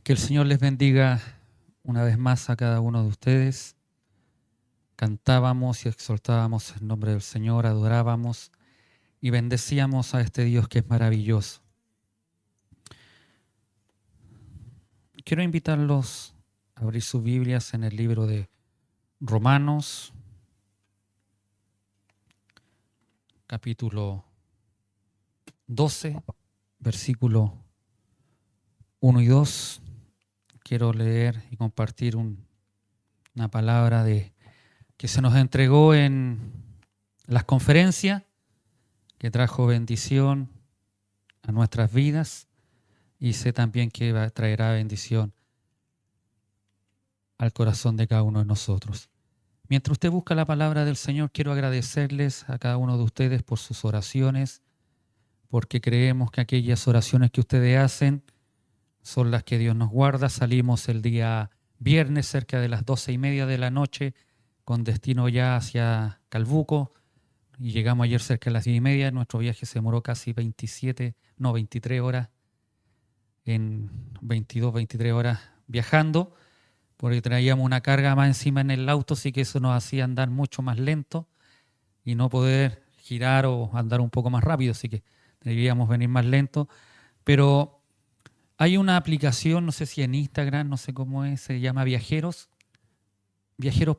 Que el Señor les bendiga una vez más a cada uno de ustedes. Cantábamos y exaltábamos el nombre del Señor, adorábamos y bendecíamos a este Dios que es maravilloso. Quiero invitarlos a abrir sus Biblias en el libro de Romanos, capítulo 12, versículo 1 y 2. Quiero leer y compartir una palabra que se nos entregó en las conferencias, que trajo bendición a nuestras vidas y sé también que traerá bendición al corazón de cada uno de nosotros. Mientras usted busca la palabra del Señor, quiero agradecerles a cada uno de ustedes por sus oraciones, porque creemos que aquellas oraciones que ustedes hacen son las que Dios nos guarda. Salimos el día viernes cerca de las 12:30 de la noche con destino ya hacia Calbuco y llegamos ayer cerca de las 10:30. Nuestro viaje se demoró casi 23 horas, en 22, 23 horas viajando, porque traíamos una carga más encima en el auto, así que eso nos hacía andar mucho más lento y no poder girar o andar un poco más rápido, así que debíamos venir más lento. Pero hay una aplicación, no sé si en Instagram, no sé cómo es, se llama Viajeros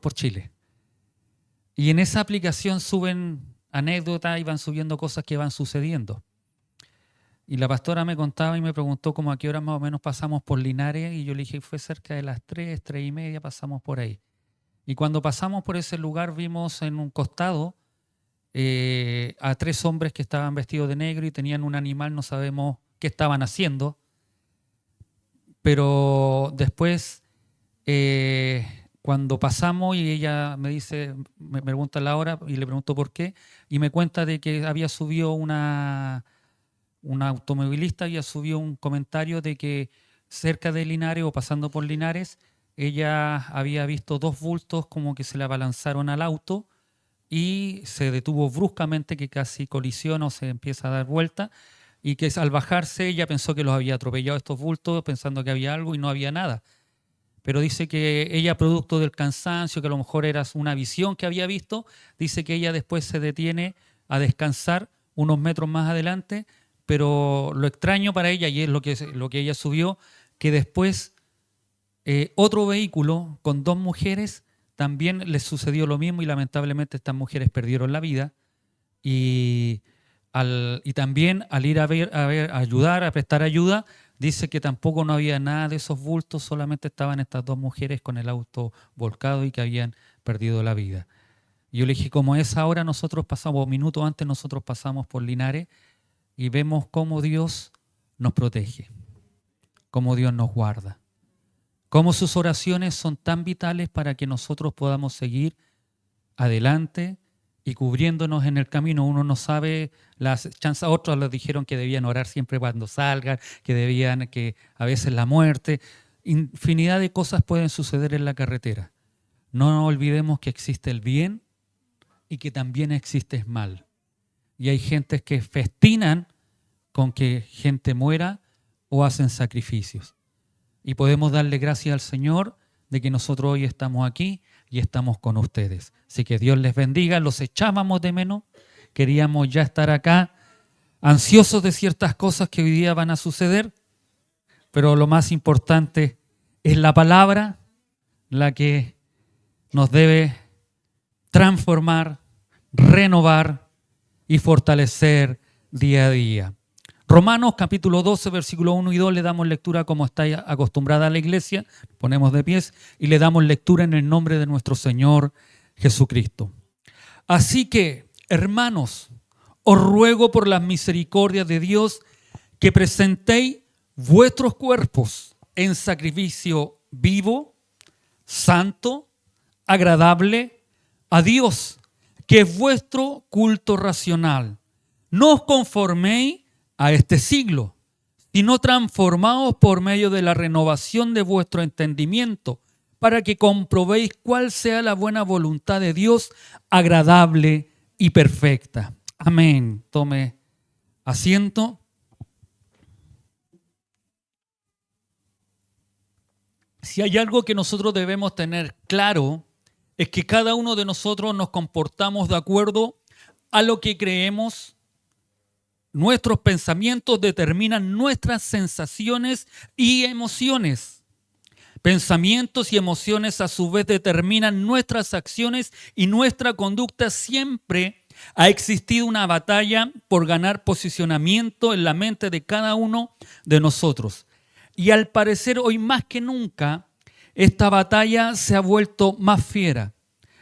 por Chile. Y en esa aplicación suben anécdotas y van subiendo cosas que van sucediendo. Y la pastora me contaba y me preguntó como a qué hora más o menos pasamos por Linares, y yo le dije fue cerca de las 3:30 pasamos por ahí. Y cuando pasamos por ese lugar vimos en un costado a 3 hombres que estaban vestidos de negro y tenían un animal, no sabemos qué estaban haciendo, pero después cuando pasamos y ella me dice, me pregunta la hora y le pregunto por qué, y me cuenta de que había subido una automovilista, había subido un comentario de que cerca de Linares o pasando por Linares, ella había visto 2 bultos como que se le abalanzaron al auto y se detuvo bruscamente, que casi colisiona o se empieza a dar vuelta, y que al bajarse ella pensó que los había atropellado estos bultos pensando que había algo y no había nada. Pero dice que ella, producto del cansancio, que a lo mejor era una visión que había visto, dice que ella después se detiene a descansar unos metros más adelante, pero lo extraño para ella, y es lo que ella subió, que después otro vehículo con 2 mujeres también les sucedió lo mismo y lamentablemente estas mujeres perdieron la vida. Y también al ir a ayudar, a prestar ayuda, dice que tampoco no había nada de esos bultos, solamente estaban estas 2 mujeres con el auto volcado y que habían perdido la vida. Y yo le dije, como es ahora, nosotros pasamos, minutos antes nosotros pasamos por Linares y vemos cómo Dios nos protege, cómo Dios nos guarda, cómo sus oraciones son tan vitales para que nosotros podamos seguir adelante y cubriéndonos en el camino. Uno no sabe las chances. Otros les dijeron que debían orar siempre cuando salgan, que a veces la muerte. Infinidad de cosas pueden suceder en la carretera. No olvidemos que existe el bien y que también existe el mal. Y hay gentes que festinan con que gente muera o hacen sacrificios. Y podemos darle gracias al Señor de que nosotros hoy estamos aquí y estamos con ustedes. Así que Dios les bendiga, los echábamos de menos, queríamos ya estar acá, ansiosos de ciertas cosas que hoy día van a suceder, pero lo más importante es la palabra, la que nos debe transformar, renovar y fortalecer día a día. Romanos capítulo 12, versículo 1 y 2, le damos lectura como está acostumbrada a la iglesia, ponemos de pies y le damos lectura en el nombre de nuestro Señor Jesucristo. Así que, hermanos, os ruego por las misericordias de Dios que presentéis vuestros cuerpos en sacrificio vivo, santo, agradable a Dios, que es vuestro culto racional. No os conforméis a este siglo, sino transformaos por medio de la renovación de vuestro entendimiento, para que comprobéis cuál sea la buena voluntad de Dios, agradable y perfecta. Amén. Tome asiento. Si hay algo que nosotros debemos tener claro, es que cada uno de nosotros nos comportamos de acuerdo a lo que creemos. Nuestros pensamientos determinan nuestras sensaciones y emociones. Pensamientos y emociones a su vez determinan nuestras acciones y nuestra conducta. Siempre ha existido una batalla por ganar posicionamiento en la mente de cada uno de nosotros. Y al parecer hoy más que nunca, esta batalla se ha vuelto más fiera.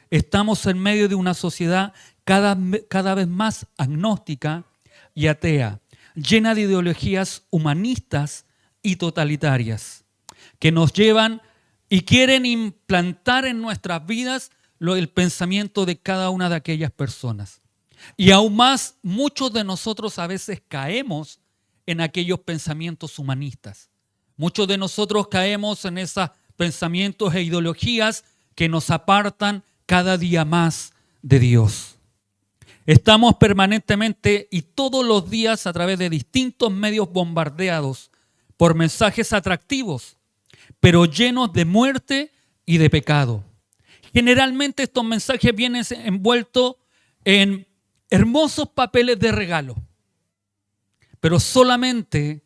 Estamos en medio de una sociedad cada vez más agnóstica y atea, llena de ideologías humanistas y totalitarias, que nos llevan y quieren implantar en nuestras vidas el pensamiento de cada una de aquellas personas. Y aún más, muchos de nosotros a veces caemos en aquellos pensamientos humanistas. Muchos de nosotros caemos en esos pensamientos e ideologías que nos apartan cada día más de Dios. Estamos permanentemente y todos los días a través de distintos medios bombardeados por mensajes atractivos, pero llenos de muerte y de pecado. Generalmente estos mensajes vienen envueltos en hermosos papeles de regalo, pero solamente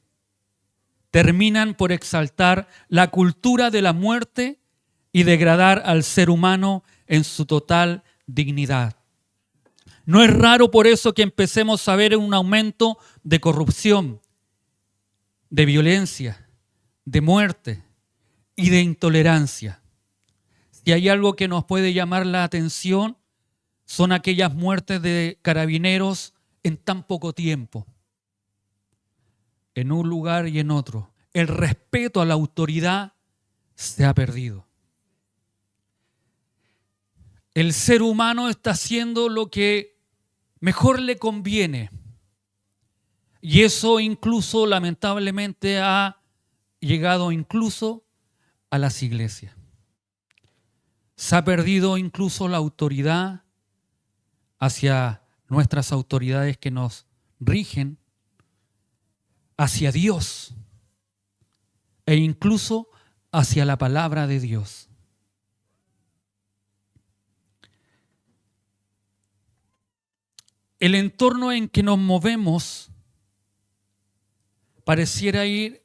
terminan por exaltar la cultura de la muerte y degradar al ser humano en su total dignidad. No es raro por eso que empecemos a ver un aumento de corrupción, de violencia, de muerte y de intolerancia. Si hay algo que nos puede llamar la atención, son aquellas muertes de carabineros en tan poco tiempo, en un lugar y en otro. El respeto a la autoridad se ha perdido. El ser humano está haciendo lo que mejor le conviene. Y eso incluso, lamentablemente, ha llegado incluso a las iglesias. Se ha perdido incluso la autoridad hacia nuestras autoridades que nos rigen, hacia Dios e incluso hacia la palabra de Dios. El entorno en que nos movemos pareciera ir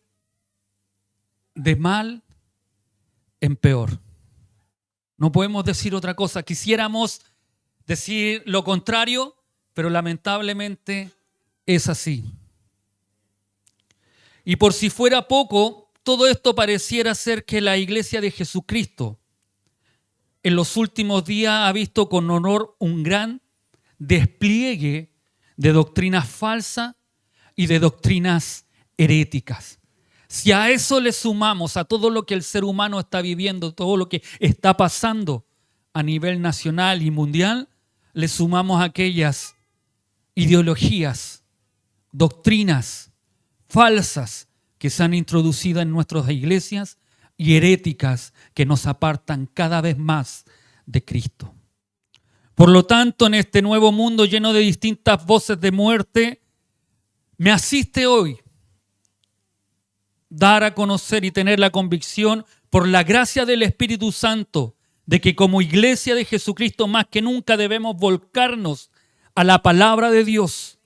de mal en peor. No podemos decir otra cosa. Quisiéramos decir lo contrario, pero lamentablemente es así. Y por si fuera poco, todo esto pareciera ser que la Iglesia de Jesucristo en los últimos días ha visto con honor un gran despliegue de doctrinas falsas y de doctrinas heréticas. Si a eso le sumamos a todo lo que el ser humano está viviendo, todo lo que está pasando a nivel nacional y mundial, le sumamos aquellas ideologías, doctrinas falsas que se han introducido en nuestras iglesias y heréticas que nos apartan cada vez más de Cristo. Por lo tanto, en este nuevo mundo lleno de distintas voces de muerte, me asiste hoy dar a conocer y tener la convicción por la gracia del Espíritu Santo de que como iglesia de Jesucristo más que nunca debemos volcarnos a la palabra de Dios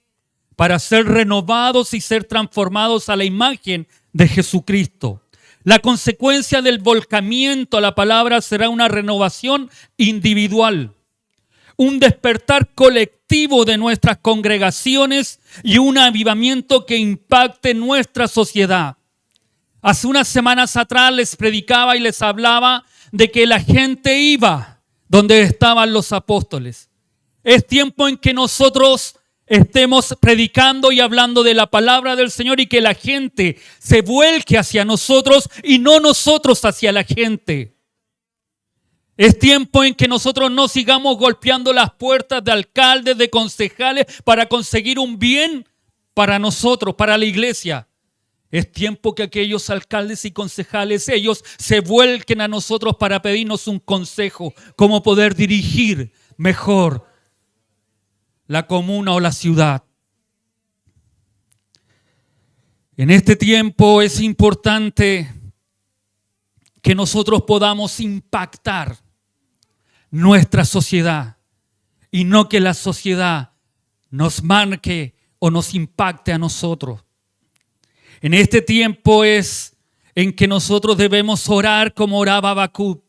para ser renovados y ser transformados a la imagen de Jesucristo. La consecuencia del volcamiento a la palabra será una renovación individual, un despertar colectivo de nuestras congregaciones y un avivamiento que impacte nuestra sociedad. Hace unas semanas atrás les predicaba y les hablaba de que la gente iba donde estaban los apóstoles. Es tiempo en que nosotros estemos predicando y hablando de la palabra del Señor y que la gente se vuelque hacia nosotros y no nosotros hacia la gente. Es tiempo en que nosotros no sigamos golpeando las puertas de alcaldes, de concejales para conseguir un bien para nosotros, para la iglesia. Es tiempo que aquellos alcaldes y concejales, ellos se vuelquen a nosotros para pedirnos un consejo, cómo poder dirigir mejor la comuna o la ciudad. En este tiempo es importante que nosotros podamos impactar nuestra sociedad y no que la sociedad nos marque o nos impacte a nosotros. En este tiempo es en que nosotros debemos orar como oraba Habacuc,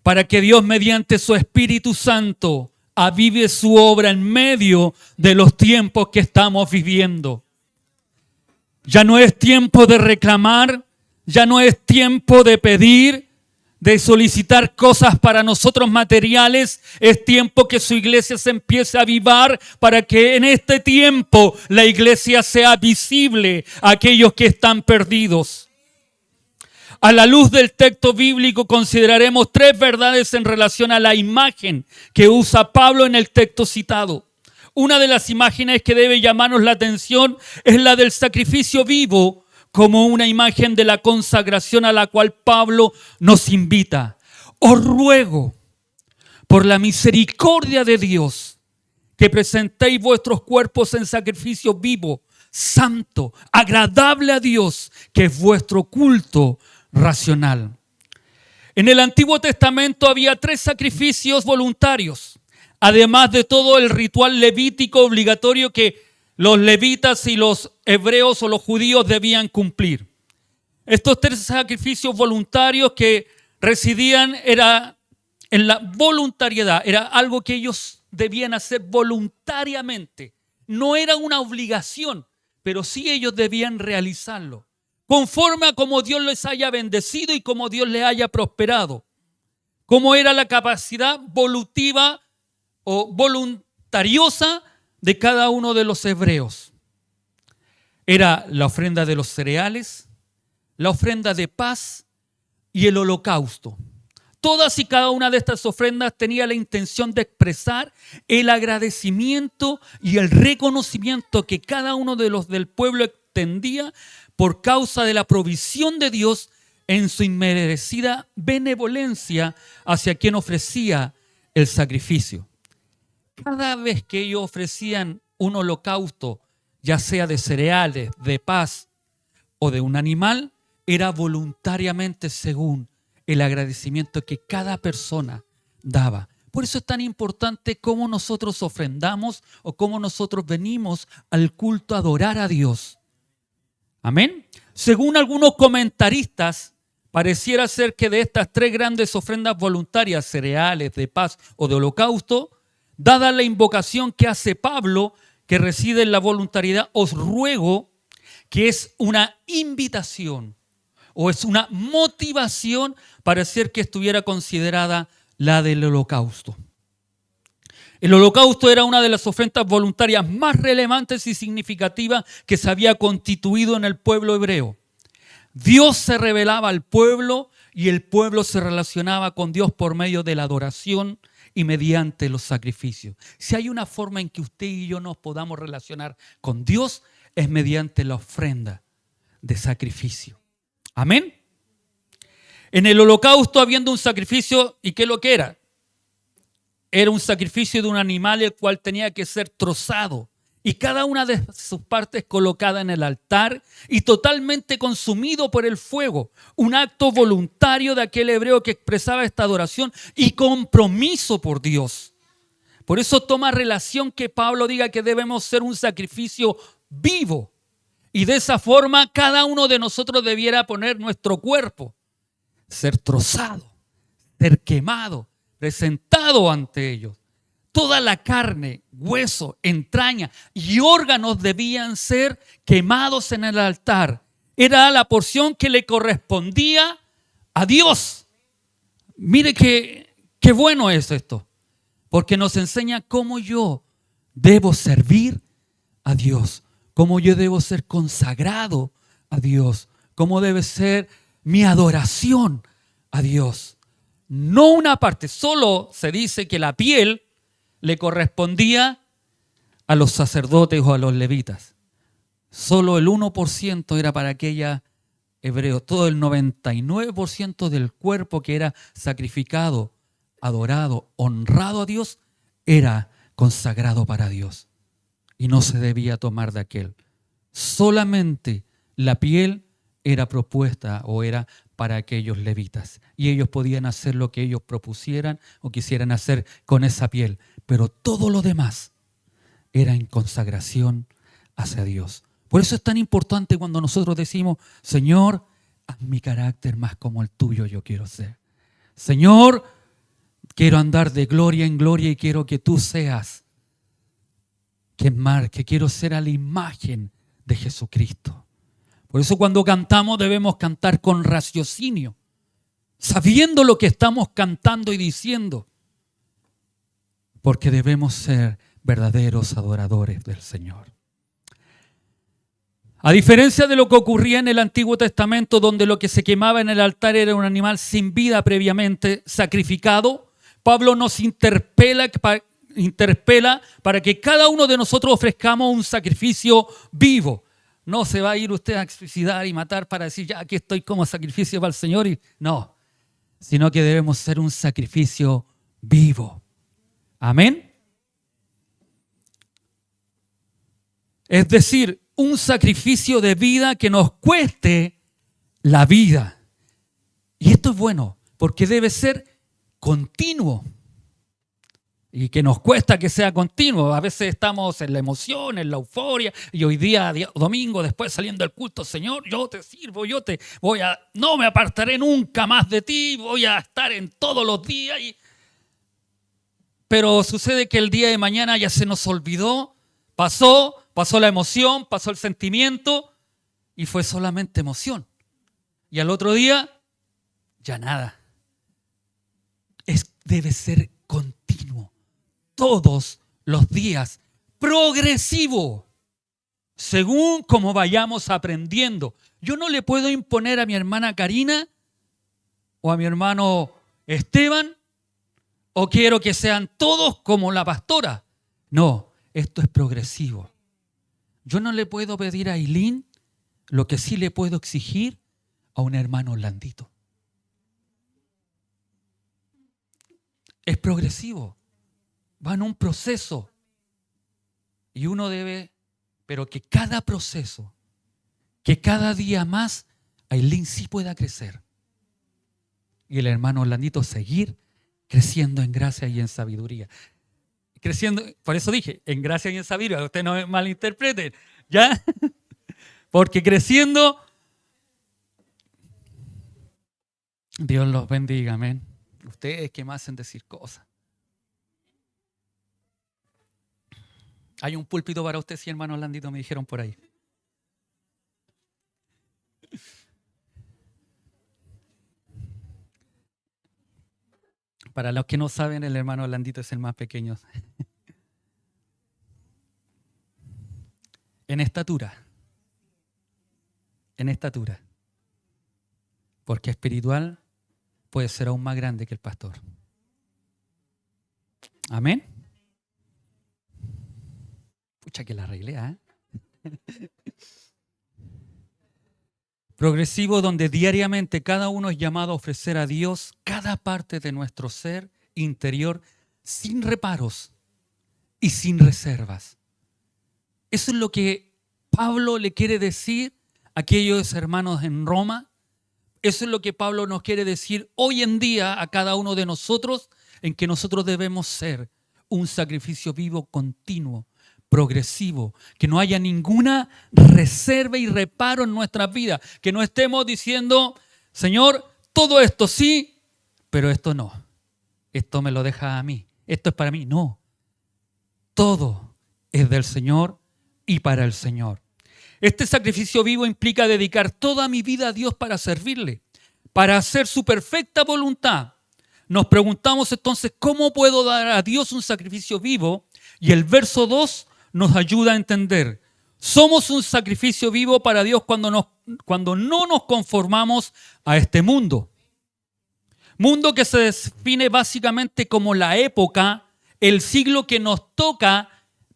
para que Dios mediante su Espíritu Santo avive su obra en medio de los tiempos que estamos viviendo. Ya no es tiempo de reclamar, ya no es tiempo de pedir, de solicitar cosas para nosotros materiales. Es tiempo que su iglesia se empiece a avivar para que en este tiempo la iglesia sea visible a aquellos que están perdidos. A la luz del texto bíblico consideraremos 3 verdades en relación a la imagen que usa Pablo en el texto citado. Una de las imágenes que debe llamarnos la atención es la del sacrificio vivo, como una imagen de la consagración a la cual Pablo nos invita. Os ruego, por la misericordia de Dios, que presentéis vuestros cuerpos en sacrificio vivo, santo, agradable a Dios, que es vuestro culto racional. En el Antiguo Testamento había 3 sacrificios voluntarios, además de todo el ritual levítico obligatorio que los levitas y los hebreos o los judíos debían cumplir. Estos 3 sacrificios voluntarios que residían era en la voluntariedad, era algo que ellos debían hacer voluntariamente. No era una obligación, pero sí ellos debían realizarlo, conforme a como Dios les haya bendecido y como Dios les haya prosperado. Como era la capacidad volutiva o voluntariosa de cada uno de los hebreos. Era la ofrenda de los cereales, la ofrenda de paz y el holocausto. Todas y cada una de estas ofrendas tenía la intención de expresar el agradecimiento y el reconocimiento que cada uno de los del pueblo extendía por causa de la provisión de Dios en su inmerecida benevolencia hacia quien ofrecía el sacrificio. Cada vez que ellos ofrecían un holocausto, ya sea de cereales, de paz o de un animal, era voluntariamente según el agradecimiento que cada persona daba. Por eso es tan importante cómo nosotros ofrendamos o cómo nosotros venimos al culto a adorar a Dios. Amén. Según algunos comentaristas, pareciera ser que de estas 3 grandes ofrendas voluntarias, cereales, de paz o de holocausto, dada la invocación que hace Pablo, que reside en la voluntariedad, os ruego, que es una invitación o es una motivación para hacer que estuviera considerada la del holocausto. El holocausto era una de las ofrendas voluntarias más relevantes y significativas que se había constituido en el pueblo hebreo. Dios se revelaba al pueblo y el pueblo se relacionaba con Dios por medio de la adoración y mediante los sacrificios. Si hay una forma en que usted y yo nos podamos relacionar con Dios, es mediante la ofrenda de sacrificio. Amén. En el holocausto, habiendo un sacrificio, ¿y qué es lo que era? Era un sacrificio de un animal el cual tenía que ser trozado y cada una de sus partes colocada en el altar y totalmente consumido por el fuego. Un acto voluntario de aquel hebreo que expresaba esta adoración y compromiso por Dios. Por eso toma relación que Pablo diga que debemos ser un sacrificio vivo. Y de esa forma cada uno de nosotros debiera poner nuestro cuerpo, ser trozado, ser quemado, presentado ante ellos. Toda la carne, hueso, entraña y órganos debían ser quemados en el altar. Era la porción que le correspondía a Dios. Mire qué bueno es esto, porque nos enseña cómo yo debo servir a Dios, cómo yo debo ser consagrado a Dios, cómo debe ser mi adoración a Dios. No una parte, solo se dice que la piel le correspondía a los sacerdotes o a los levitas. Solo el 1% era para aquella hebreo. Todo el 99% del cuerpo que era sacrificado, adorado, honrado a Dios, era consagrado para Dios. Y no se debía tomar de aquel. Solamente la piel era propuesta o era para aquellos levitas. Y ellos podían hacer lo que ellos propusieran o quisieran hacer con esa piel. Pero todo lo demás era en consagración hacia Dios. Por eso es tan importante cuando nosotros decimos, Señor, haz mi carácter más como el tuyo yo quiero ser. Señor, quiero andar de gloria en gloria y quiero que tú seas que quiero ser a la imagen de Jesucristo. Por eso cuando cantamos debemos cantar con raciocinio, sabiendo lo que estamos cantando y diciendo, porque debemos ser verdaderos adoradores del Señor. A diferencia de lo que ocurría en el Antiguo Testamento, donde lo que se quemaba en el altar era un animal sin vida previamente sacrificado, Pablo nos interpela para que cada uno de nosotros ofrezcamos un sacrificio vivo. No se va a ir usted a suicidar y matar para decir, ya aquí estoy como sacrificio para el Señor. No, sino que debemos ser un sacrificio vivo. Amén. Es decir, un sacrificio de vida que nos cueste la vida. Y esto es bueno, porque debe ser continuo. Y que nos cuesta que sea continuo. A veces estamos en la emoción, en la euforia, y hoy día, domingo, después saliendo del culto, Señor, yo te sirvo, no me apartaré nunca más de ti, voy a estar en todos los días. Pero sucede que el día de mañana ya se nos olvidó, pasó la emoción, pasó el sentimiento, y fue solamente emoción. Y al otro día, ya nada. Debe ser continuo. Todos los días, progresivo, según como vayamos aprendiendo. Yo no le puedo imponer a mi hermana Karina o a mi hermano Esteban, o quiero que sean todos como la pastora. No, esto es progresivo. Yo no le puedo pedir a Ailín lo que sí le puedo exigir a un hermano Orlandito. Es progresivo. Va en un proceso y uno debe, pero que cada proceso, que cada día más, Ailín sí pueda crecer y el hermano Orlandito seguir creciendo en gracia y en sabiduría. Creciendo, por eso dije, en gracia y en sabiduría, usted no me malinterpreten, ¿ya? Porque creciendo, Dios los bendiga, amén. Ustedes que me hacen decir cosas. Hay un púlpito para usted, sí, hermano Orlandito, me dijeron por ahí. Para los que no saben, el hermano Orlandito es el más pequeño. En estatura. Porque espiritual puede ser aún más grande que el pastor. Amén. Pucha que la arreglé, ¿eh? Progresivo, donde diariamente cada uno es llamado a ofrecer a Dios cada parte de nuestro ser interior sin reparos y sin reservas. Eso es lo que Pablo le quiere decir a aquellos hermanos en Roma. Eso es lo que Pablo nos quiere decir hoy en día a cada uno de nosotros, en que nosotros debemos ser un sacrificio vivo continuo, progresivo, que no haya ninguna reserva y reparo en nuestras vidas, que no estemos diciendo, Señor, todo esto sí, pero esto no, esto me lo deja a mí, esto es para mí. No, todo es del Señor y para el Señor. Este sacrificio vivo implica dedicar toda mi vida a Dios para servirle, para hacer su perfecta voluntad. Nos preguntamos entonces, ¿cómo puedo dar a Dios un sacrificio vivo? Y el verso 2 nos ayuda a entender. Somos un sacrificio vivo para Dios cuando no nos conformamos a este mundo. Mundo que se define básicamente como la época, el siglo que nos toca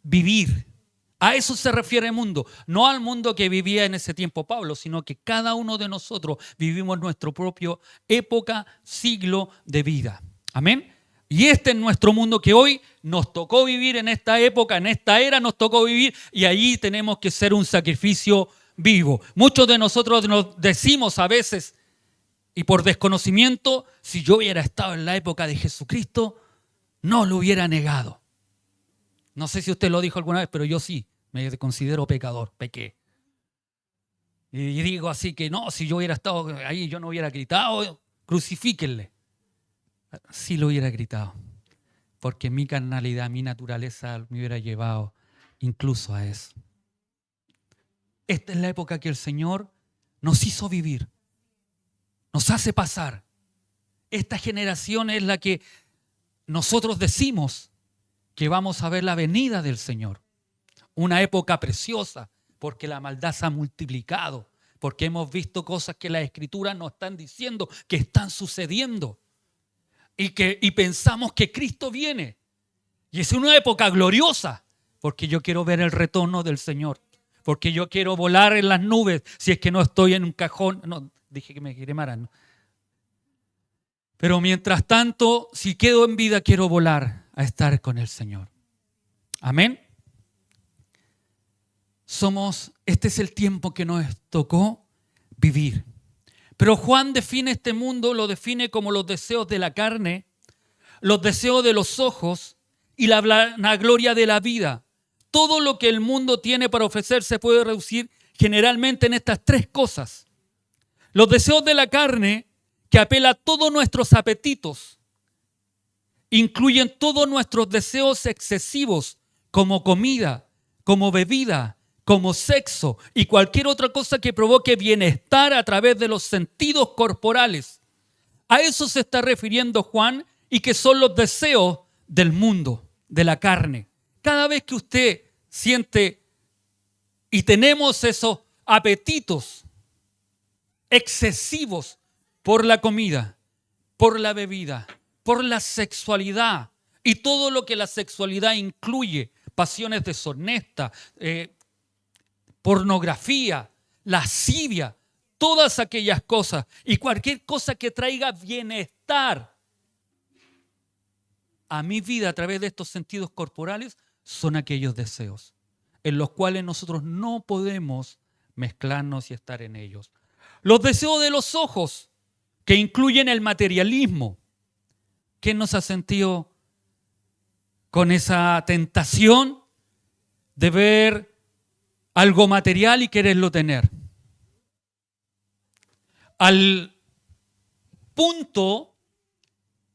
vivir. A eso se refiere el mundo, no al mundo que vivía en ese tiempo Pablo, sino que cada uno de nosotros vivimos nuestro propio época, siglo de vida. Amén. Y este es nuestro mundo que hoy nos tocó vivir en esta época, en esta era nos tocó vivir, y allí tenemos que ser un sacrificio vivo. Muchos de nosotros nos decimos a veces, y por desconocimiento, si yo hubiera estado en la época de Jesucristo, no lo hubiera negado. No sé si usted lo dijo alguna vez, pero yo sí, me considero pecador, pequé. Y digo así que no, si yo hubiera estado ahí, yo no hubiera gritado, crucifíquenle. Sí lo hubiera gritado, porque mi carnalidad, mi naturaleza me hubiera llevado incluso a eso. Esta es la época que el Señor nos hizo vivir, nos hace pasar. Esta generación es la que nosotros decimos que vamos a ver la venida del Señor. Una época preciosa, porque la maldad se ha multiplicado, porque hemos visto cosas que las Escrituras nos están diciendo que están sucediendo y pensamos que Cristo viene. Y es una época gloriosa, porque yo quiero ver el retorno del Señor, porque yo quiero volar en las nubes si es que no estoy en un cajón. No, dije que me cremaran, ¿no? Pero mientras tanto, si quedo en vida, quiero volar a estar con el Señor. Amén. Este es el tiempo que nos tocó vivir. Pero Juan define este mundo, lo define como los deseos de la carne, los deseos de los ojos y la vanagloria de la vida. Todo lo que el mundo tiene para ofrecer se puede reducir generalmente en estas tres cosas. Los deseos de la carne, que apela a todos nuestros apetitos, incluyen todos nuestros deseos excesivos, como comida, como bebida, como sexo y cualquier otra cosa que provoque bienestar a través de los sentidos corporales. A eso se está refiriendo Juan, y que son los deseos del mundo, de la carne. Cada vez que usted siente y tenemos esos apetitos excesivos por la comida, por la bebida, por la sexualidad y todo lo que la sexualidad incluye, pasiones deshonestas, pornografía, lascivia, todas aquellas cosas y cualquier cosa que traiga bienestar a mi vida a través de estos sentidos corporales, son aquellos deseos en los cuales nosotros no podemos mezclarnos y estar en ellos. Los deseos de los ojos, que incluyen el materialismo. ¿Quién nos ha sentido con esa tentación de ver algo material y quererlo tener? Al punto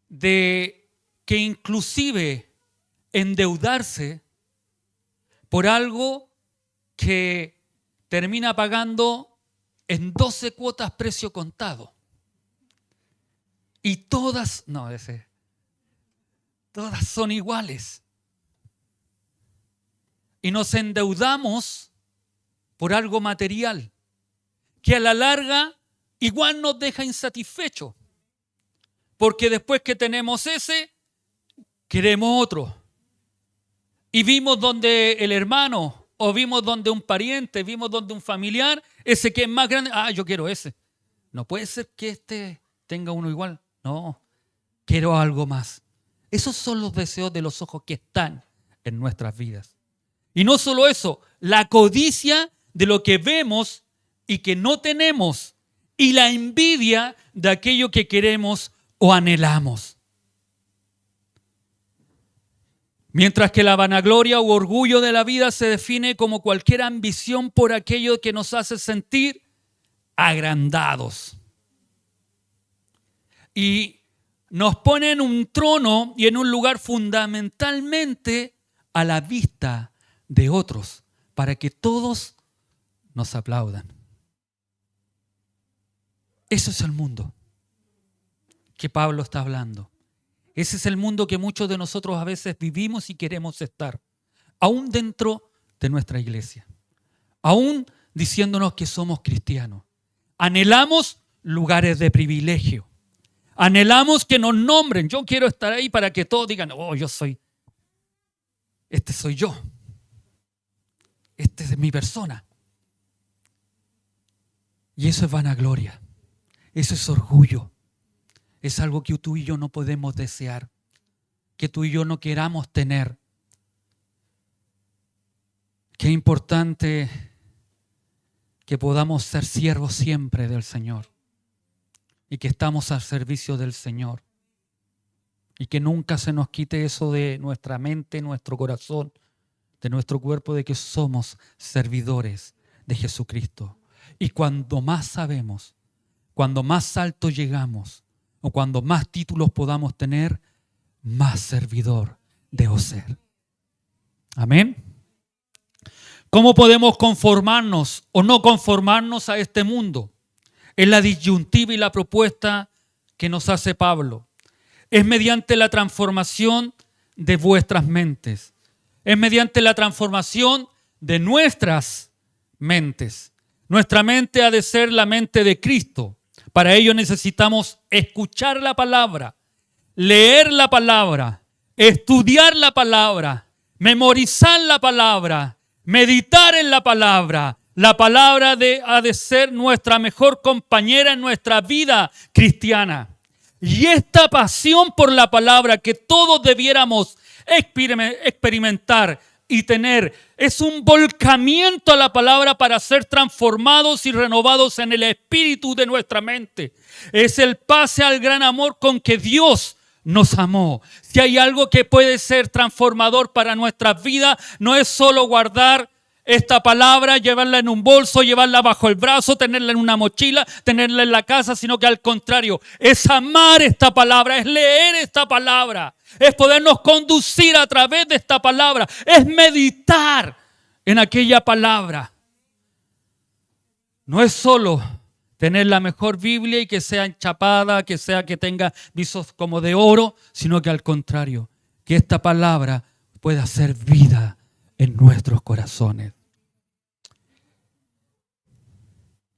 de que inclusive endeudarse por algo que termina pagando en 12 cuotas precio contado. Y todas son iguales. Y nos endeudamos por algo material que a la larga igual nos deja insatisfechos. Porque después que tenemos ese, queremos otro. Y vimos donde el hermano, o vimos donde un pariente, vimos donde un familiar, ese que es más grande, yo quiero ese. No puede ser que este tenga uno igual. No, quiero algo más. Esos son los deseos de los ojos que están en nuestras vidas. Y no solo eso, la codicia de lo que vemos y que no tenemos, y la envidia de aquello que queremos o anhelamos. Mientras que la vanagloria u orgullo de la vida se define como cualquier ambición por aquello que nos hace sentir agrandados. Y nos pone en un trono y en un lugar fundamentalmente a la vista de otros, para que todos nos aplaudan. Eso es el mundo que Pablo está hablando. Ese es el mundo que muchos de nosotros a veces vivimos y queremos estar, aún dentro de nuestra iglesia, aún diciéndonos que somos cristianos. Anhelamos lugares de privilegio. Anhelamos que nos nombren. Yo quiero estar ahí para que todos digan, este soy yo. Esta es mi persona. Y eso es vanagloria. Eso es orgullo. Es algo que tú y yo no podemos desear, que tú y yo no queramos tener. Qué importante que podamos ser siervos siempre del Señor y que estamos al servicio del Señor y que nunca se nos quite eso de nuestra mente, nuestro corazón, de nuestro cuerpo, de que somos servidores de Jesucristo. Y cuando más sabemos, cuando más alto llegamos o cuando más títulos podamos tener, más servidor debo ser. Amén. ¿Cómo podemos conformarnos o no conformarnos a este mundo? Es la disyuntiva y la propuesta que nos hace Pablo. Es mediante la transformación de vuestras mentes. Es mediante la transformación de nuestras mentes. Nuestra mente ha de ser la mente de Cristo. Para ello necesitamos escuchar la palabra, leer la palabra, estudiar la palabra, memorizar la palabra, meditar en la palabra. La palabra ha de ser nuestra mejor compañera en nuestra vida cristiana. Y esta pasión por la palabra que todos debiéramos experimentar y tener es un volcamiento a la palabra para ser transformados y renovados en el espíritu de nuestra mente. Es el pase al gran amor con que Dios nos amó. Si hay algo que puede ser transformador para nuestras vidas, no es solo guardar esta palabra, llevarla en un bolso, llevarla bajo el brazo, tenerla en una mochila, tenerla en la casa, sino que al contrario, es amar esta palabra, es leer esta palabra, es podernos conducir a través de esta palabra, es meditar en aquella palabra. No es solo tener la mejor Biblia y que sea enchapada, que tenga visos como de oro, sino que al contrario, que esta palabra pueda hacer vida en nuestros corazones.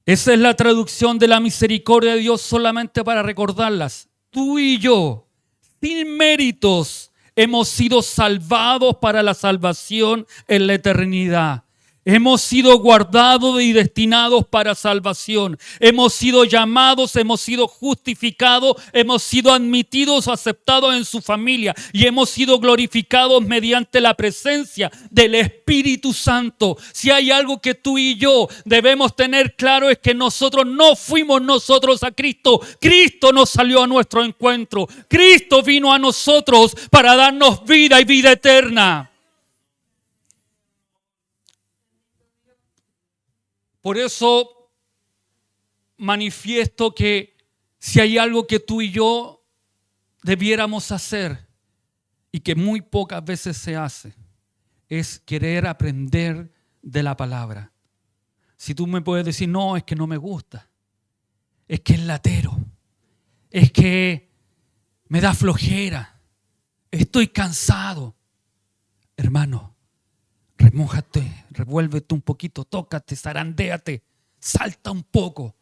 Esa es la traducción de la misericordia de Dios, solamente para recordarlas. Tú y yo, sin méritos, hemos sido salvados para la salvación en la eternidad. Hemos sido guardados y destinados para salvación. Hemos sido llamados, hemos sido justificados, hemos sido admitidos o aceptados en su familia y hemos sido glorificados mediante la presencia del Espíritu Santo. Si hay algo que tú y yo debemos tener claro es que nosotros no fuimos nosotros a Cristo. Cristo nos salió a nuestro encuentro. Cristo vino a nosotros para darnos vida y vida eterna. Por eso manifiesto que si hay algo que tú y yo debiéramos hacer y que muy pocas veces se hace, es querer aprender de la palabra. Si tú me puedes decir, no, es que no me gusta, es que es latero, es que me da flojera, estoy cansado. Hermano, remójate, revuélvete un poquito, tócate, zarandéate, salta un poco,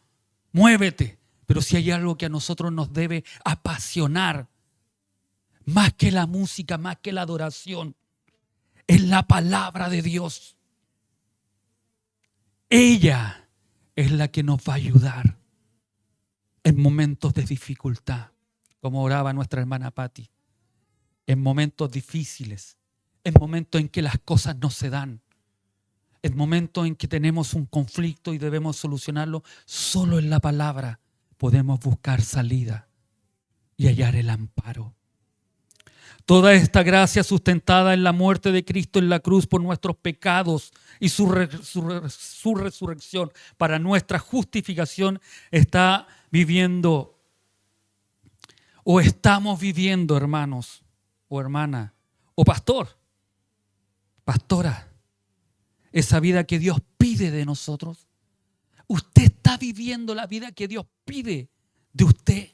muévete. Pero si hay algo que a nosotros nos debe apasionar, más que la música, más que la adoración, es la palabra de Dios. Ella es la que nos va a ayudar en momentos de dificultad, como oraba nuestra hermana Patti, en momentos difíciles, en momentos en que las cosas no se dan, en momentos en que tenemos un conflicto y debemos solucionarlo, solo en la palabra podemos buscar salida y hallar el amparo. Toda esta gracia sustentada en la muerte de Cristo en la cruz por nuestros pecados y su resurrección para nuestra justificación está viviendo o estamos viviendo, hermanos o hermana o pastor. Pastora, esa vida que Dios pide de nosotros, usted está viviendo la vida que Dios pide de usted.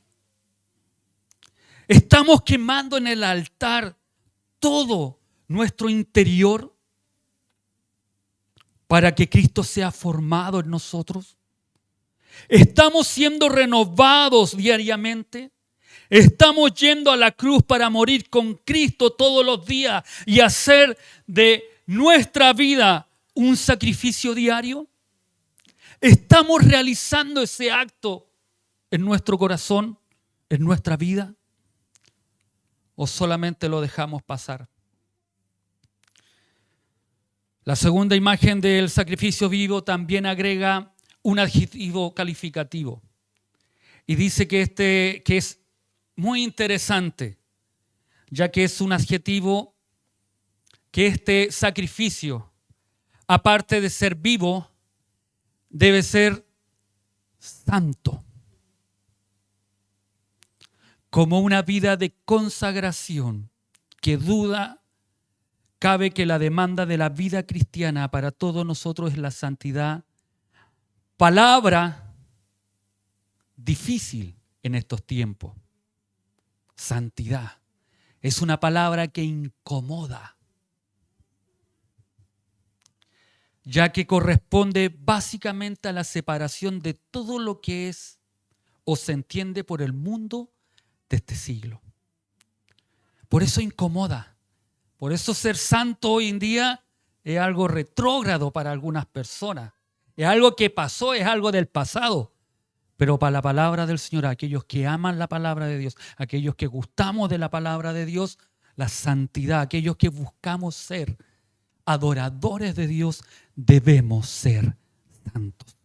Estamos quemando en el altar todo nuestro interior para que Cristo sea formado en nosotros. Estamos siendo renovados diariamente. Estamos yendo a la cruz para morir con Cristo todos los días y hacer de nuestra vida un sacrificio diario. ¿Estamos realizando ese acto en nuestro corazón, en nuestra vida? ¿O solamente lo dejamos pasar? La segunda imagen del sacrificio vivo también agrega un adjetivo calificativo. Y dice que es muy interesante, ya que es un adjetivo que este sacrificio, aparte de ser vivo, debe ser santo, como una vida de consagración, que duda cabe que la demanda de la vida cristiana para todos nosotros es la santidad. Palabra difícil en estos tiempos. Santidad es una palabra que incomoda, ya que corresponde básicamente a la separación de todo lo que es o se entiende por el mundo de este siglo. Por eso incomoda. Por eso ser santo hoy en día es algo retrógrado para algunas personas. Es algo que pasó, es algo del pasado. Pero para la palabra del Señor, aquellos que aman la palabra de Dios, aquellos que gustamos de la palabra de Dios, la santidad, aquellos que buscamos ser adoradores de Dios, debemos ser santos.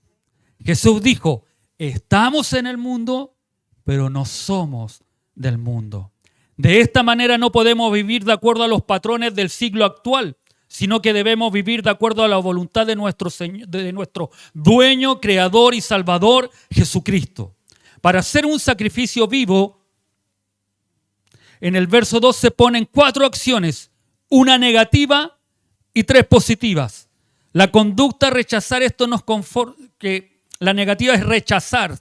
Jesús dijo, estamos en el mundo, pero no somos del mundo. De esta manera no podemos vivir de acuerdo a los patrones del siglo actual, sino que debemos vivir de acuerdo a la voluntad de nuestro Señor, de nuestro dueño, creador y salvador, Jesucristo. Para hacer un sacrificio vivo, en el verso 2 se ponen 4 acciones, una negativa y 3 positivas. La conducta rechazar esto nos conforma, que la negativa es rechazar,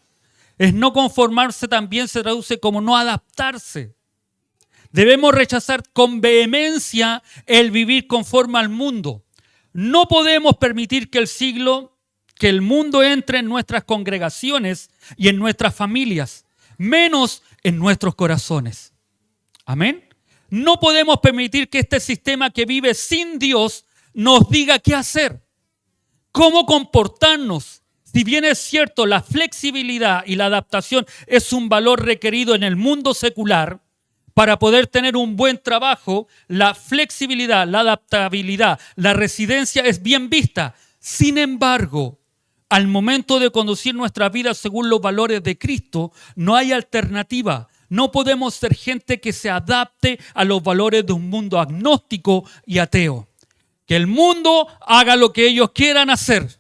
es no conformarse, también se traduce como no adaptarse. Debemos rechazar con vehemencia el vivir conforme al mundo. No podemos permitir que el mundo entre en nuestras congregaciones y en nuestras familias, menos en nuestros corazones. Amén. No podemos permitir que este sistema que vive sin Dios nos diga qué hacer, cómo comportarnos. Si bien es cierto, la flexibilidad y la adaptación es un valor requerido en el mundo secular, para poder tener un buen trabajo, la flexibilidad, la adaptabilidad, la residencia es bien vista. Sin embargo, al momento de conducir nuestra vida según los valores de Cristo, no hay alternativa. No podemos ser gente que se adapte a los valores de un mundo agnóstico y ateo. Que el mundo haga lo que ellos quieran hacer,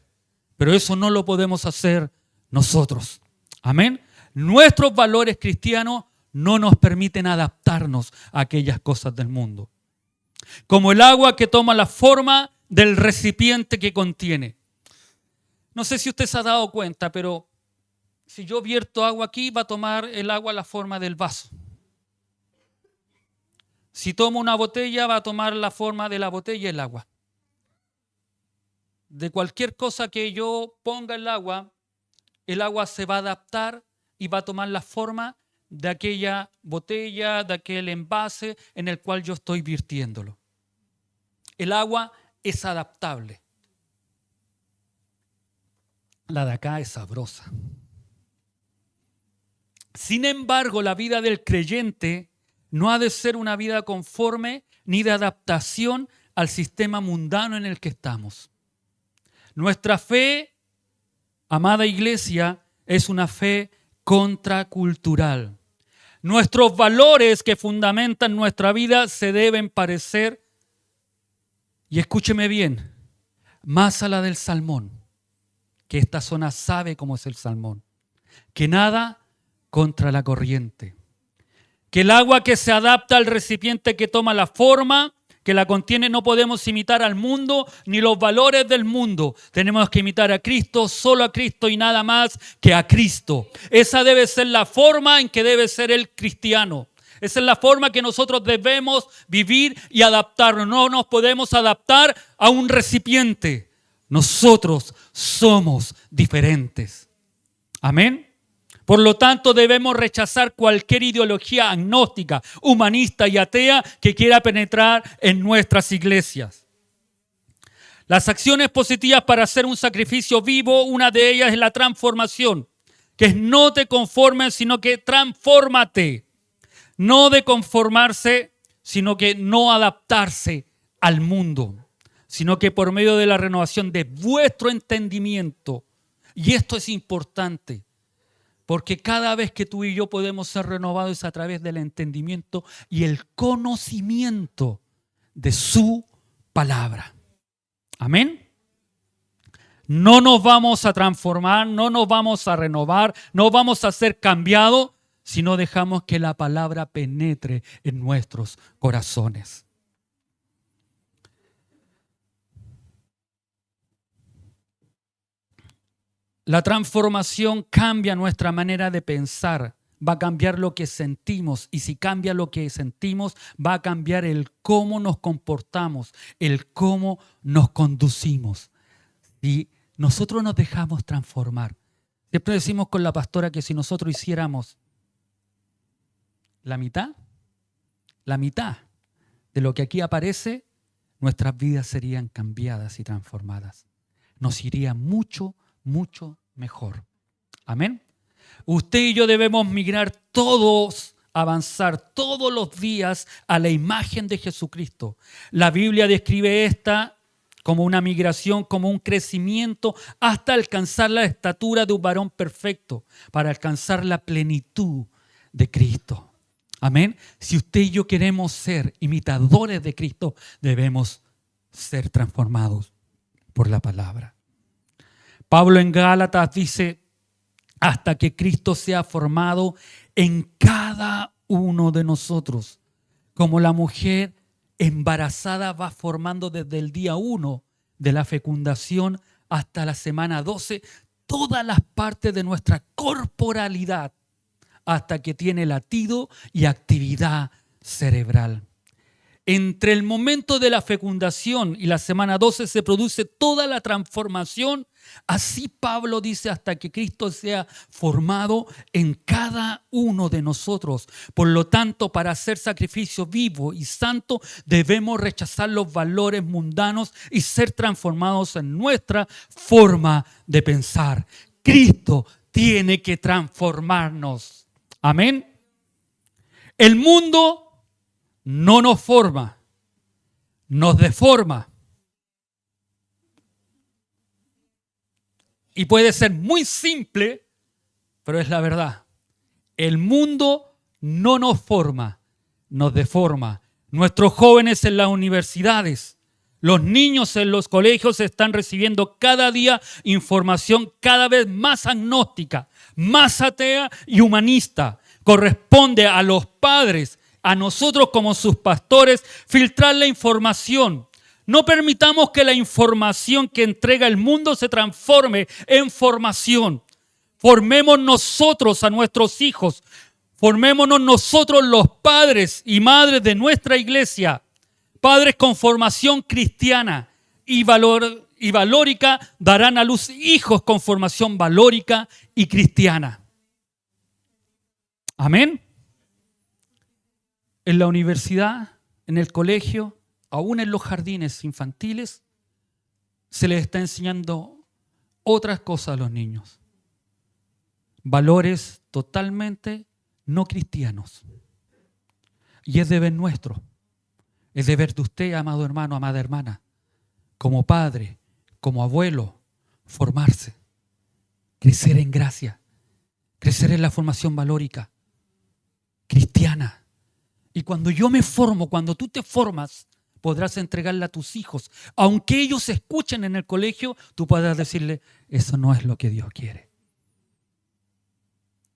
pero eso no lo podemos hacer nosotros. Amén. Nuestros valores cristianos no nos permiten adaptarnos a aquellas cosas del mundo. Como el agua que toma la forma del recipiente que contiene. No sé si usted se ha dado cuenta, pero si yo vierto agua aquí, va a tomar el agua la forma del vaso. Si tomo una botella, va a tomar la forma de la botella el agua. De cualquier cosa que yo ponga el agua se va a adaptar y va a tomar la forma de aquella botella, de aquel envase en el cual yo estoy virtiéndolo. El agua es adaptable. La de acá es sabrosa. Sin embargo, la vida del creyente no ha de ser una vida conforme ni de adaptación al sistema mundano en el que estamos. Nuestra fe, amada iglesia, es una fe contracultural. Nuestros valores que fundamentan nuestra vida se deben parecer, y escúcheme bien, más a la del salmón, que esta zona sabe cómo es el salmón, que nada contra la corriente, que el agua que se adapta al recipiente que toma la forma que la contiene. No podemos imitar al mundo ni los valores del mundo. Tenemos que imitar a Cristo, solo a Cristo y nada más que a Cristo. Esa debe ser la forma en que debe ser el cristiano. Esa es la forma que nosotros debemos vivir y adaptarnos. No nos podemos adaptar a un recipiente. Nosotros somos diferentes. Amén. Por lo tanto, debemos rechazar cualquier ideología agnóstica, humanista y atea que quiera penetrar en nuestras iglesias. Las acciones positivas para hacer un sacrificio vivo, una de ellas es la transformación, que es no te conformes, sino que transfórmate. No de conformarse, sino que no adaptarse al mundo, sino que por medio de la renovación de vuestro entendimiento, Y esto es importante, porque cada vez que tú y yo podemos ser renovados es a través del entendimiento y el conocimiento de su palabra. Amén. No nos vamos a transformar, no nos vamos a renovar, no vamos a ser cambiados si no dejamos que la palabra penetre en nuestros corazones. La transformación cambia nuestra manera de pensar, va a cambiar lo que sentimos, y si cambia lo que sentimos, va a cambiar el cómo nos comportamos, el cómo nos conducimos. Y nosotros nos dejamos transformar. Siempre decimos con la pastora que si nosotros hiciéramos la mitad de lo que aquí aparece, nuestras vidas serían cambiadas y transformadas. Nos iría mucho mejor. Amén. Usted y yo debemos migrar todos, avanzar todos los días a la imagen de Jesucristo. La Biblia describe esta como una migración, como un crecimiento hasta alcanzar la estatura de un varón perfecto, para alcanzar la plenitud de Cristo. Amén. Si usted y yo queremos ser imitadores de Cristo, debemos ser transformados por la palabra. Pablo en Gálatas dice, hasta que Cristo sea formado en cada uno de nosotros, como la mujer embarazada va formando desde el día 1 de la fecundación hasta la semana 12, todas las partes de nuestra corporalidad, hasta que tiene latido y actividad cerebral. Entre el momento de la fecundación y la semana 12 se produce toda la transformación. Así Pablo dice, hasta que Cristo sea formado en cada uno de nosotros. Por lo tanto, para hacer sacrificio vivo y santo, debemos rechazar los valores mundanos y ser transformados en nuestra forma de pensar. Cristo tiene que transformarnos. Amén. El mundo no nos forma, nos deforma. Y puede ser muy simple, pero es la verdad. El mundo no nos forma, nos deforma. Nuestros jóvenes en las universidades, los niños en los colegios están recibiendo cada día información cada vez más agnóstica, más atea y humanista. Corresponde a los padres, a nosotros como sus pastores, filtrar la información. No permitamos que la información que entrega el mundo se transforme en formación. Formemos nosotros a nuestros hijos. Formémonos nosotros los padres y madres de nuestra iglesia. Padres con formación cristiana y valórica darán a luz hijos con formación valórica y cristiana. Amén. En la universidad, en el colegio, aún en los jardines infantiles, se les está enseñando otras cosas a los niños. Valores totalmente no cristianos. Y es deber nuestro, es deber de usted, amado hermano, amada hermana, como padre, como abuelo, formarse, crecer en gracia, crecer en la formación valórica, cristiana. Y cuando yo me formo, cuando tú te formas, podrás entregarla a tus hijos. Aunque ellos escuchen en el colegio, tú podrás decirle, eso no es lo que Dios quiere.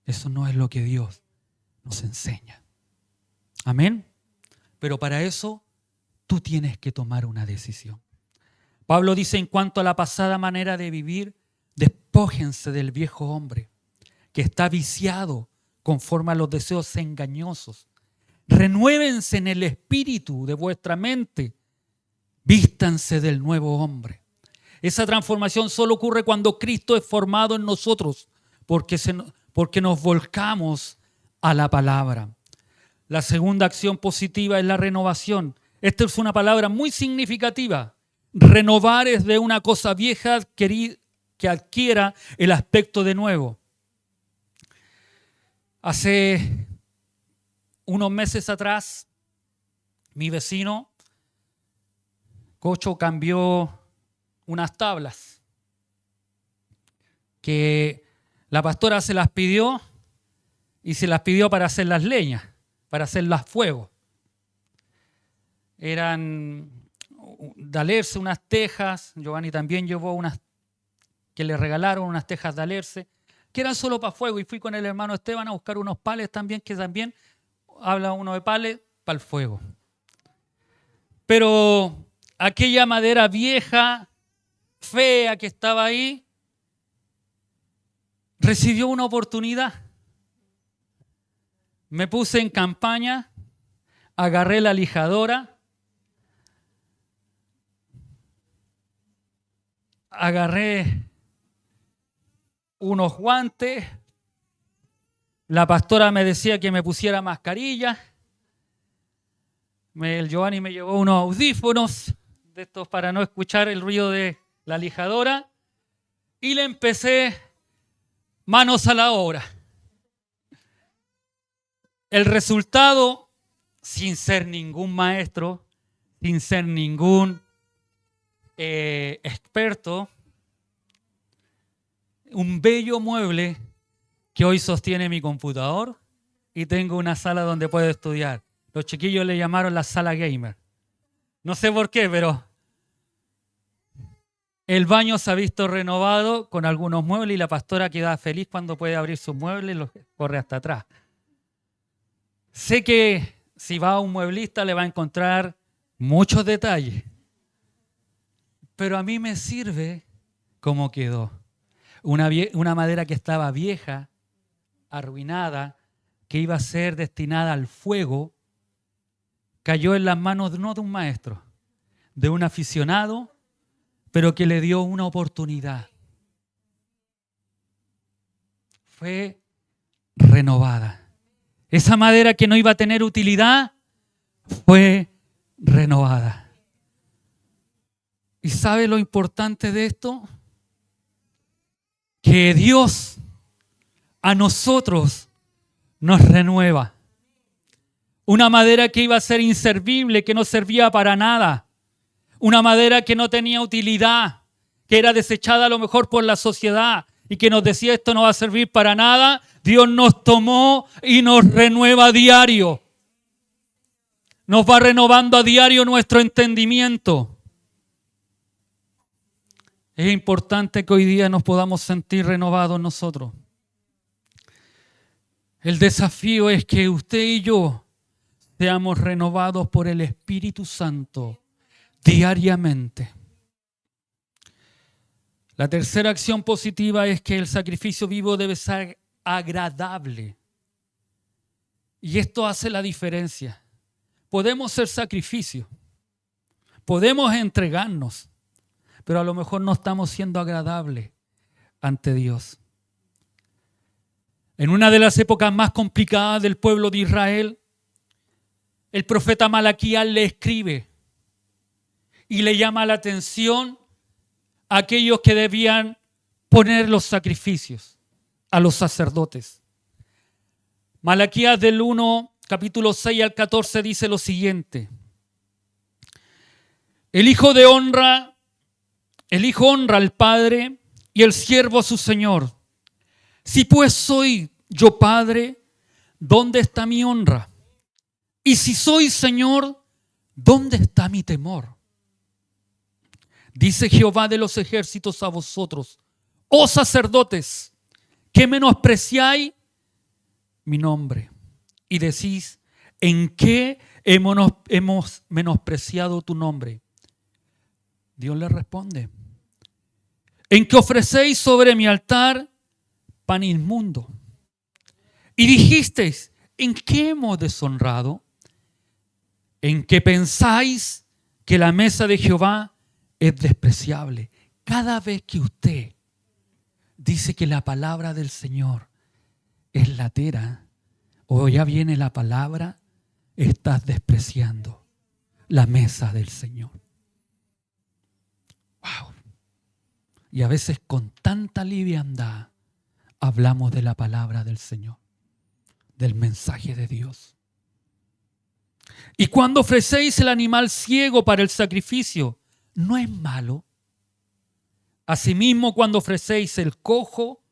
Eso no es lo que Dios nos enseña. Amén. Pero para eso, tú tienes que tomar una decisión. Pablo dice, en cuanto a la pasada manera de vivir, despójense del viejo hombre, que está viciado conforme a los deseos engañosos. Renuévense en el espíritu de vuestra mente. Vístanse del nuevo hombre. Esa transformación solo ocurre cuando Cristo es formado en nosotros, porque nos volcamos a la palabra. La segunda acción positiva es la renovación. Esta es una palabra muy significativa. Renovar es de una cosa vieja que adquiera el aspecto de nuevo. Hace unos meses atrás, mi vecino, Cocho, cambió unas tablas. que la pastora se las pidió y se las pidió para hacer las leñas, para hacer las fuegos. Eran de Alerce unas tejas, Giovanni también llevó unas que le regalaron, unas tejas de Alerce, que eran solo para fuego, y fui con el hermano Esteban a buscar unos pales también, que también habla uno de pales para el fuego. Pero aquella madera vieja, fea que estaba ahí, recibió una oportunidad. Me puse en campaña, agarré la lijadora, agarré unos guantes, la pastora me decía que me pusiera mascarilla, el Giovanni me llevó unos audífonos de estos para no escuchar el ruido de la lijadora y le empecé manos a la obra. El resultado, sin ser ningún maestro, sin ser ningún experto, un bello mueble que hoy sostiene mi computador y tengo una sala donde puedo estudiar. Los chiquillos le llamaron la sala gamer. No sé por qué, pero el baño se ha visto renovado con algunos muebles y la pastora queda feliz cuando puede abrir sus muebles y los corre hasta atrás. Sé que si va a un mueblista le va a encontrar muchos detalles, pero a mí me sirve como quedó. Una madera que estaba vieja, arruinada, que iba a ser destinada al fuego, cayó en las manos no de un maestro, de un aficionado, pero que le dio una oportunidad. Fue renovada. Esa madera que no iba a tener utilidad fue renovada. ¿Y sabe lo importante de esto? Que Dios a nosotros nos renueva. Una madera que iba a ser inservible, que no servía para nada. Una madera que no tenía utilidad, que era desechada a lo mejor por la sociedad y que nos decía esto no va a servir para nada. Dios nos tomó y nos renueva a diario. Nos va renovando a diario nuestro entendimiento. Es importante que hoy día nos podamos sentir renovados nosotros. El desafío es que usted y yo seamos renovados por el Espíritu Santo diariamente. La tercera acción positiva es que el sacrificio vivo debe ser agradable. Y esto hace la diferencia. Podemos ser sacrificio, podemos entregarnos, pero a lo mejor no estamos siendo agradables ante Dios. En una de las épocas más complicadas del pueblo de Israel, el profeta Malaquías le escribe y le llama la atención a aquellos que debían poner los sacrificios, a los sacerdotes. Malaquías del 1, capítulo 6 al 14 dice lo siguiente: El hijo honra al padre y el siervo a su señor. Si pues soy yo padre, ¿dónde está mi honra? Y si soy señor, ¿dónde está mi temor? Dice Jehová de los ejércitos a vosotros, oh sacerdotes, que menospreciáis mi nombre y decís, ¿en qué hemos menospreciado tu nombre? Dios le responde, en que ofrecéis sobre mi altar pan inmundo. Y dijisteis, ¿en qué hemos deshonrado? En que pensáis que la mesa de Jehová es despreciable. Cada vez que usted dice que la palabra del Señor es latera, o ya viene la palabra, estás despreciando la mesa del Señor. Wow. Y a veces con tanta liviandad hablamos de la palabra del Señor, del mensaje de Dios. Y cuando ofrecéis el animal ciego para el sacrificio, ¿no es malo? Asimismo, cuando ofrecéis el cojo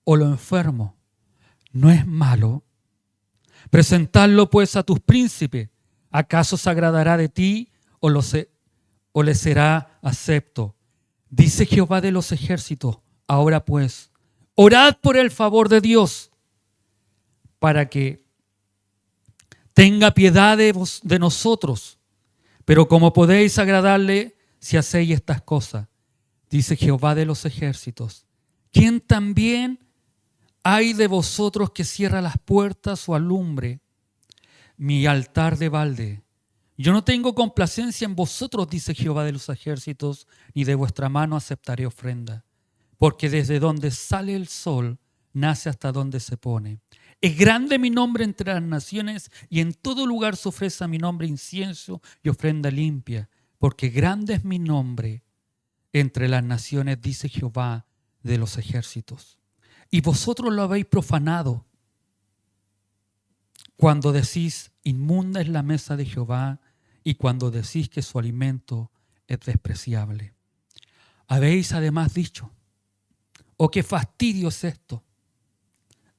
o lo enfermo, no es malo. Presentadlo pues a tus príncipes. ¿Acaso se agradará de ti o le será acepto? Dice Jehová de los ejércitos. Ahora pues, orad por el favor de Dios, para que tenga piedad de nosotros. Pero ¿cómo podéis agradarle si hacéis estas cosas? Dice Jehová de los ejércitos. ¿Quién también hay de vosotros que cierra las puertas o alumbre mi altar de balde? Yo no tengo complacencia en vosotros, dice Jehová de los ejércitos, ni de vuestra mano aceptaré ofrenda. Porque desde donde sale el sol, nace hasta donde se pone. Es grande mi nombre entre las naciones, y en todo lugar se ofrece a mi nombre incienso y ofrenda limpia. Porque grande es mi nombre entre las naciones, dice Jehová de los ejércitos. Y vosotros lo habéis profanado cuando decís, inmunda es la mesa de Jehová, y cuando decís que su alimento es despreciable. Habéis además dicho, oh, qué fastidio es esto,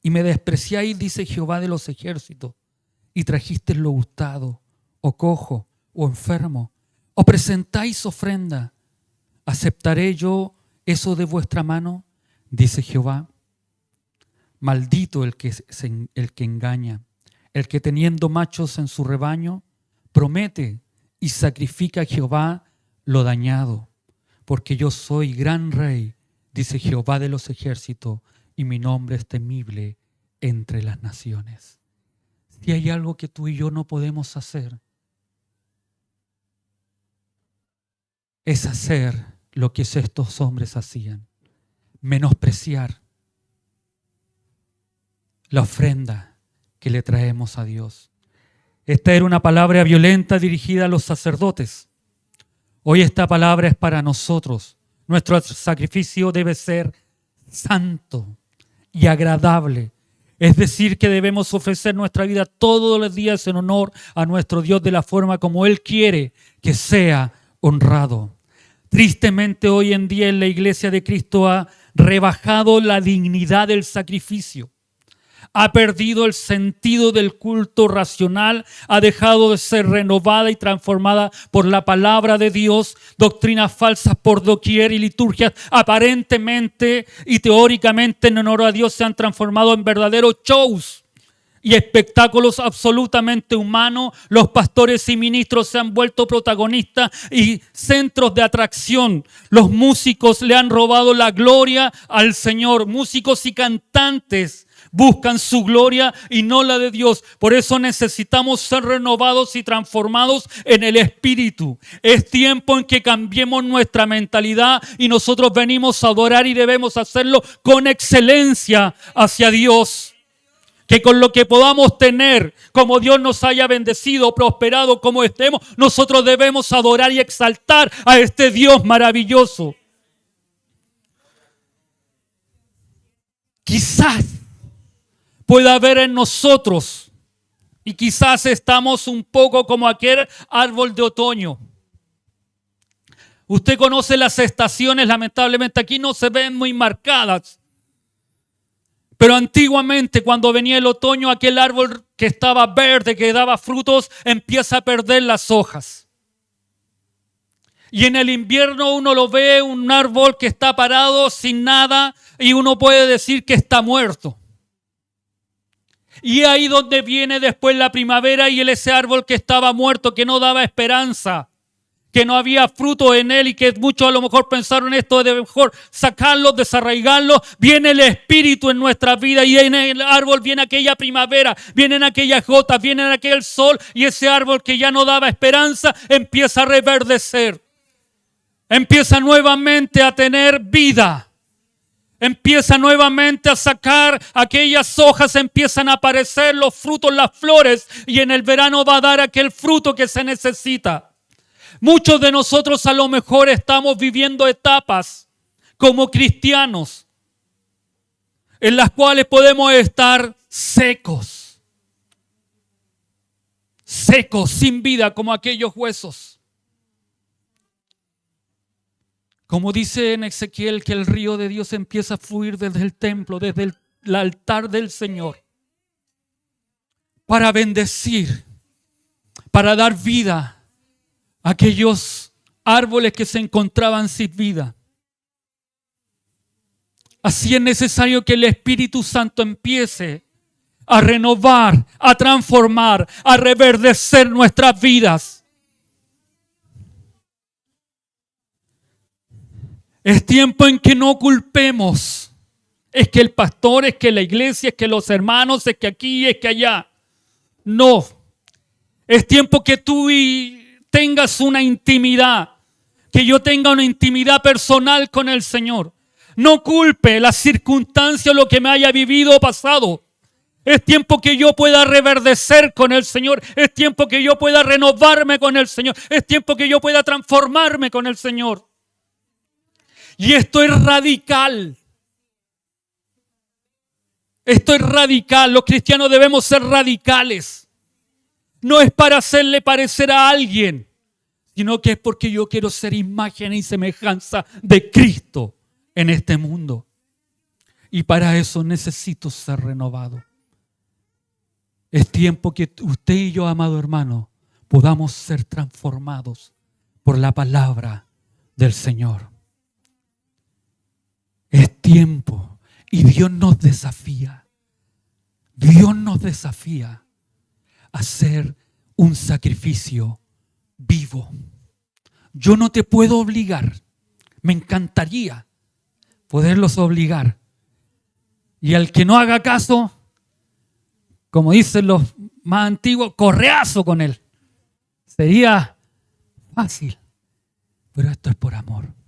y me despreciáis, dice Jehová de los ejércitos, y trajisteis lo hurtado, o cojo, o enfermo, o presentáis ofrenda. ¿Aceptaré yo eso de vuestra mano? Dice Jehová. Maldito el que engaña, el que teniendo machos en su rebaño, promete y sacrifica a Jehová lo dañado. Porque yo soy gran rey, dice Jehová de los ejércitos, y mi nombre es temible entre las naciones. Si hay algo que tú y yo no podemos hacer, es hacer lo que estos hombres hacían, menospreciar la ofrenda que le traemos a Dios. Esta era una palabra violenta dirigida a los sacerdotes. Hoy esta palabra es para nosotros. Nuestro sacrificio debe ser santo y agradable. Es decir, que debemos ofrecer nuestra vida todos los días en honor a nuestro Dios de la forma como Él quiere que sea honrado. Tristemente, hoy en día en la iglesia de Cristo ha rebajado la dignidad del sacrificio. Ha perdido el sentido del culto racional, ha dejado de ser renovada y transformada por la palabra de Dios, doctrinas falsas por doquier y liturgias aparentemente y teóricamente en honor a Dios se han transformado en verdaderos shows y espectáculos absolutamente humanos. Los pastores y ministros se han vuelto protagonistas y centros de atracción. Los músicos le han robado la gloria al Señor. Músicos y cantantes buscan su gloria y no la de Dios. Por eso necesitamos ser renovados y transformados en el Espíritu. Es tiempo en que cambiemos nuestra mentalidad y nosotros venimos a adorar y debemos hacerlo con excelencia hacia Dios. Que con lo que podamos tener, como Dios nos haya bendecido, prosperado, como estemos, nosotros debemos adorar y exaltar a este Dios maravilloso. Quizás pueda haber en nosotros, y quizás estamos un poco como aquel árbol de otoño. Usted conoce las estaciones, lamentablemente aquí no se ven muy marcadas. Pero antiguamente cuando venía el otoño, aquel árbol que estaba verde, que daba frutos, empieza a perder las hojas. Y en el invierno uno lo ve, un árbol que está parado sin nada, y uno puede decir que está muerto. Y ahí donde viene después la primavera y ese árbol que estaba muerto, que no daba esperanza, que no había fruto en él y que muchos a lo mejor pensaron esto de mejor sacarlo, desarraigarlo. Viene el Espíritu en nuestra vida y en el árbol viene aquella primavera, vienen aquellas gotas, viene aquel sol y ese árbol que ya no daba esperanza empieza a reverdecer. Empieza nuevamente a tener vida. Empieza nuevamente a sacar aquellas hojas, empiezan a aparecer los frutos, las flores, y en el verano va a dar aquel fruto que se necesita. Muchos de nosotros a lo mejor estamos viviendo etapas como cristianos en las cuales podemos estar secos, sin vida como aquellos huesos. Como dice en Ezequiel, que el río de Dios empieza a fluir desde el templo, desde el altar del Señor, para bendecir, para dar vida a aquellos árboles que se encontraban sin vida. Así es necesario que el Espíritu Santo empiece a renovar, a transformar, a reverdecer nuestras vidas. Es tiempo en que no culpemos. Es que el pastor, es que la iglesia, es que los hermanos, es que aquí, es que allá. No. Es tiempo que tú tengas una intimidad, que yo tenga una intimidad personal con el Señor. No culpe las circunstancias, lo que me haya vivido o pasado. Es tiempo que yo pueda reverdecer con el Señor. Es tiempo que yo pueda renovarme con el Señor. Es tiempo que yo pueda transformarme con el Señor. Y esto es radical. Esto es radical. Los cristianos debemos ser radicales. No es para hacerle parecer a alguien, sino que es porque yo quiero ser imagen y semejanza de Cristo en este mundo. Y para eso necesito ser renovado. Es tiempo que usted y yo, amado hermano, podamos ser transformados por la palabra del Señor. Es tiempo y Dios nos desafía. Dios nos desafía a hacer un sacrificio vivo. Yo no te puedo obligar. Me encantaría poderlos obligar. Y al que no haga caso, como dicen los más antiguos, correazo con él. Sería fácil. Pero esto es por amor.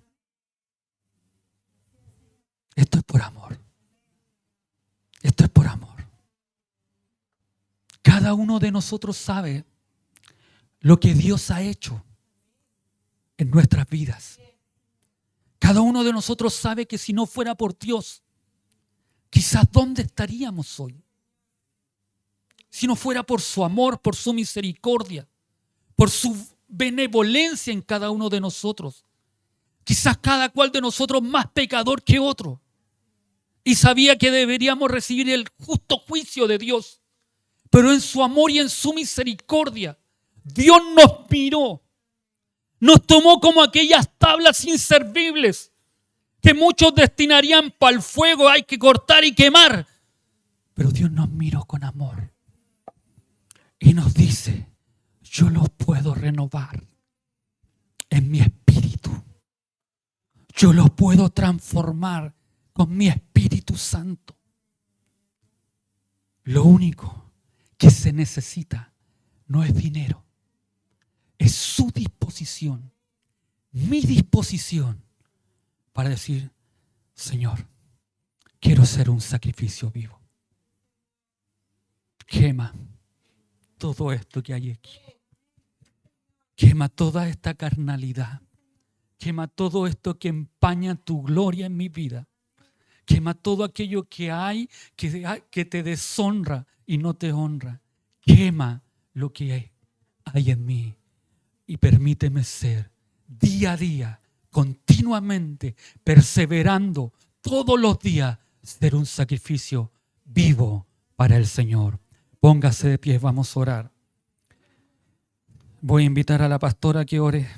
Esto es por amor. Esto es por amor. Cada uno de nosotros sabe lo que Dios ha hecho en nuestras vidas. Cada uno de nosotros sabe que si no fuera por Dios, quizás ¿dónde estaríamos hoy? Si no fuera por su amor, por su misericordia, por su benevolencia en cada uno de nosotros. Quizás cada cual de nosotros más pecador que otro. Y sabía que deberíamos recibir el justo juicio de Dios. Pero en su amor y en su misericordia, Dios nos miró. Nos tomó como aquellas tablas inservibles que muchos destinarían para el fuego, hay que cortar y quemar. Pero Dios nos miró con amor. Y nos dice, yo los puedo renovar en mi espíritu. Yo los puedo transformar con mi Espíritu Santo. Lo único que se necesita no es dinero. Es su disposición, mi disposición para decir, Señor, quiero ser un sacrificio vivo. Quema todo esto que hay aquí. Quema toda esta carnalidad. Quema todo esto que empaña tu gloria en mi vida. Quema todo aquello que hay que te deshonra y no te honra. Quema lo que hay en mí. Y permíteme ser día a día, continuamente, perseverando todos los días, ser un sacrificio vivo para el Señor. Póngase de pie, vamos a orar. Voy a invitar a la pastora que ore.